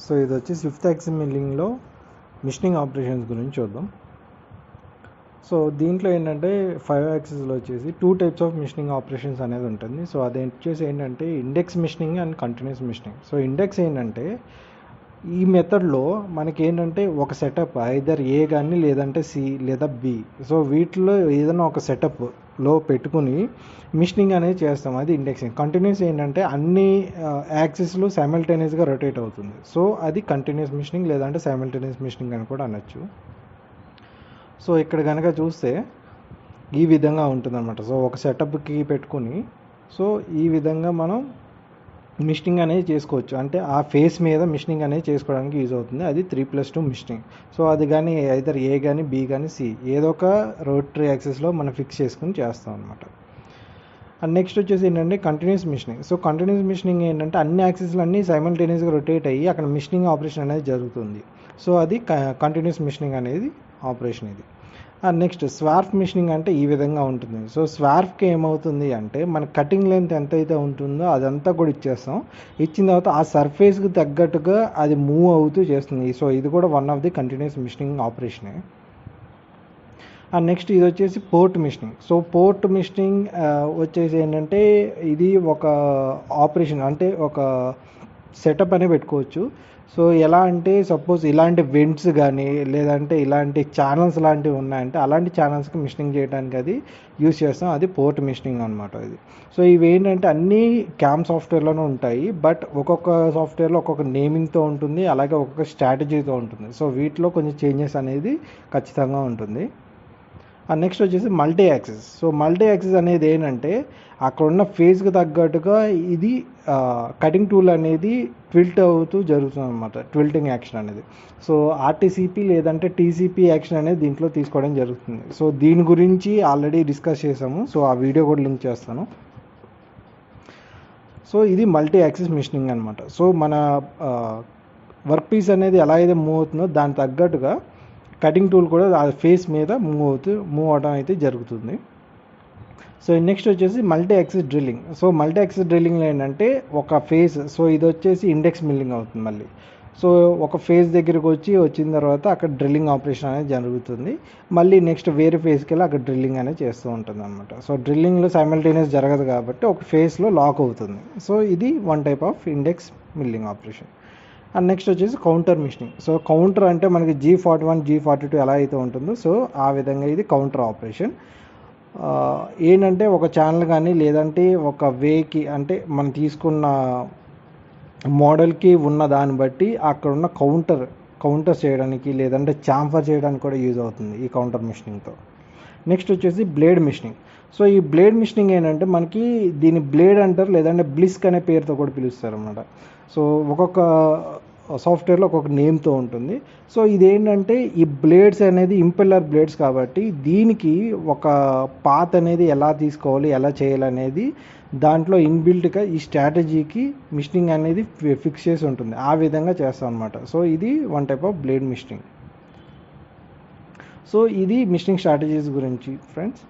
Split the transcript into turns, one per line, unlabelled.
So ఇది వచ్చి fifth axis మిల్లింగ్లో machining operations గురించి చూద్దాం. సో దీంట్లో ఏంటంటే 5 యాక్సిస్లో వచ్చేసి 2 టైప్స్ ఆఫ్ మిషనింగ్ ఆపరేషన్స్ అనేది ఉంటుంది. సో అది వచ్చేసి ఏంటంటే index machining and continuous machining. So index ఏంటంటే ఈ మెథడ్లో మనకి ఏంటంటే ఒక సెటప్ ఐదర్ ఏ కానీ లేదంటే సి లేదా బి, సో వీటిలో ఏదైనా ఒక సెటప్లో పెట్టుకుని మిషనింగ్ అనేది చేస్తాం, అది ఇండెక్సింగ్. కంటిన్యూస్ ఏంటంటే అన్ని యాక్సిస్లు సైమల్టేనియస్గా రొటేట్ అవుతుంది, సో అది కంటిన్యూస్ మిషనింగ్ లేదంటే సైమల్టేనియస్ మిషనింగ్ అని కూడా అనొచ్చు. సో ఇక్కడ కనుక చూస్తే ఈ విధంగా ఉంటుందన్నమాట. సో ఒక సెటప్కి పెట్టుకుని సో ఈ విధంగా మనం మిషనింగ్ అనేది చేసుకోవచ్చు, అంటే ఆ ఫేస్ మీద మిషనింగ్ అనేది చేసుకోవడానికి యూజ్ అవుతుంది. అది 3+2 మిషనింగ్. సో అది కానీ ఐదర్ ఏ కానీ బి కానీ సి ఏదో ఒక రోటరీ యాక్సిస్లో మనం ఫిక్స్ చేసుకుని చేస్తాం అనమాట. అండ్ నెక్స్ట్ వచ్చేసి ఏంటంటే continuous machining. So continuous machining ఏంటంటే అన్ని యాక్సిస్లు అన్నీ సైమల్టేనియస్గా రొటేట్ అయ్యి అక్కడ మిషనింగ్ ఆపరేషన్ అనేది జరుగుతుంది. సో అది కంటిన్యూస్ మిషనింగ్ అనేది ఆపరేషన్ ఇది. నెక్స్ట్ స్వార్ఫ్ మిషనింగ్ అంటే ఈ విధంగా ఉంటుంది. సో స్వార్ఫ్కి ఏమవుతుంది అంటే మన కటింగ్ లెంత్ ఎంతైతే ఉంటుందో అదంతా కూడా ఇచ్చేస్తాం. ఇచ్చిన తర్వాత ఆ సర్ఫేస్కి తగ్గట్టుగా అది మూవ్ అవుతూ చేస్తుంది. సో ఇది కూడా one of the continuous machining ఆపరేషనే. నెక్స్ట్ ఇది వచ్చేసి port machining. So port machining వచ్చేసి ఏంటంటే ఇది ఒక ఆపరేషన్, అంటే ఒక సెటప్ అని పెట్టుకోవచ్చు. సో ఎలా అంటే సపోజ్ ఇలాంటి వెంట్స్ కానీ లేదంటే ఇలాంటి ఛానల్స్ లాంటివి ఉన్నాయంటే అలాంటి ఛానల్స్కి మిషనింగ్ చేయడానికి అది యూస్ చేస్తాం, అది పోర్ట్ మిషనింగ్ అనమాట ఇది. సో ఇవి ఏంటంటే అన్నీ క్యామ్ సాఫ్ట్వేర్లోనే ఉంటాయి, బట్ ఒక్కొక్క సాఫ్ట్వేర్లో ఒక్కొక్క నేమింగ్తో ఉంటుంది, అలాగే ఒక్కొక్క స్ట్రాటజీతో ఉంటుంది. సో వీటిలో కొంచెం చేంజెస్ అనేది ఖచ్చితంగా ఉంటుంది. నెక్స్ట్ వచ్చేసి multi axis. So multi axis అనేది ఏంటంటే అక్కడ ఉన్న ఫేజ్కి తగ్గట్టుగా ఇది కటింగ్ టూల్ అనేది ట్విల్ట్ అవుతూ జరుగుతుంది అనమాట, ట్విల్టింగ్ యాక్షన్ అనేది. సో ఆర్టీసీపీ లేదంటే టీసీపీ యాక్షన్ అనేది దీంట్లో తీసుకోవడం జరుగుతుంది. సో దీని గురించి ఆల్రెడీ డిస్కస్ చేసాము, సో ఆ వీడియో కూడా లింక్ చేస్తాను. సో ఇది మల్టీ యాక్సిస్ మిషనింగ్ అనమాట. సో మన వర్క్ పీస్ అనేది ఎలా అయితే మూవ్ అవుతుందో దానికి తగ్గట్టుగా కటింగ్ టూల్ కూడా ఆ ఫేస్ మీద మూవ్ అవడం అయితే జరుగుతుంది. సో నెక్స్ట్ వచ్చేసి multi axis drilling. So multi axis డ్రిల్లింగ్లో ఏంటంటే ఒక ఫేస్, సో ఇది వచ్చేసి ఇండెక్స్ మిల్లింగ్ అవుతుంది మళ్ళీ. సో ఒక ఫేస్ దగ్గరికి వచ్చిన తర్వాత అక్కడ డ్రిల్లింగ్ ఆపరేషన్ అనేది జరుగుతుంది. మళ్ళీ నెక్స్ట్ వేరే ఫేస్కి వెళ్ళి అక్కడ డ్రిల్లింగ్ అనేది చేస్తూ ఉంటుంది అనమాట. సో డ్రిల్లింగ్లో సైమల్టేనియస్ జరగదు కాబట్టి ఒక ఫేస్లో లాక్ అవుతుంది. సో ఇది one type of index milling operation. And next వచ్చేసి కౌంటర్ మిషనింగ్. సో కౌంటర్ అంటే మనకి G41 G42 ఎలా అయితే ఉంటుందో సో ఆ విధంగా ఇది కౌంటర్ ఆపరేషన్. ఏంటంటే ఒక ఛానల్ కానీ లేదంటే ఒక వేకి, అంటే మనం తీసుకున్న మోడల్కి ఉన్న దాన్ని బట్టి అక్కడ ఉన్న కౌంటర్ చేయడానికి లేదంటే చాంఫర్ చేయడానికి కూడా యూజ్ అవుతుంది ఈ కౌంటర్ మిషనింగ్తో. నెక్స్ట్ వచ్చేసి బ్లేడ్ మిషనింగ్. సో ఈ బ్లేడ్ మిషనింగ్ ఏంటంటే మనకి దీని బ్లేడ్ అంటారు లేదంటే బ్లిస్క్ అనే పేరుతో కూడా పిలుస్తారు అన్నమాట. సో ఒక్కొక్క సాఫ్ట్వేర్లో ఒక్కొక్క నేమ్తో ఉంటుంది. సో ఇదేంటంటే ఈ బ్లేడ్స్ అనేది ఇంపెల్లర్ బ్లేడ్స్ కాబట్టి దీనికి ఒక పాత్ అనేది ఎలా తీసుకోవాలి ఎలా చేయాలి అనేది దాంట్లో ఇన్బిల్ట్గా ఈ స్ట్రాటజీకి మిషనింగ్ అనేది ఫిక్స్ చేసి ఉంటుంది, ఆ విధంగా చేస్తాం అనమాట. సో ఇది one type of blade machining. So ఇది మిషనింగ్ స్ట్రాటజీస్ గురించి ఫ్రెండ్స్.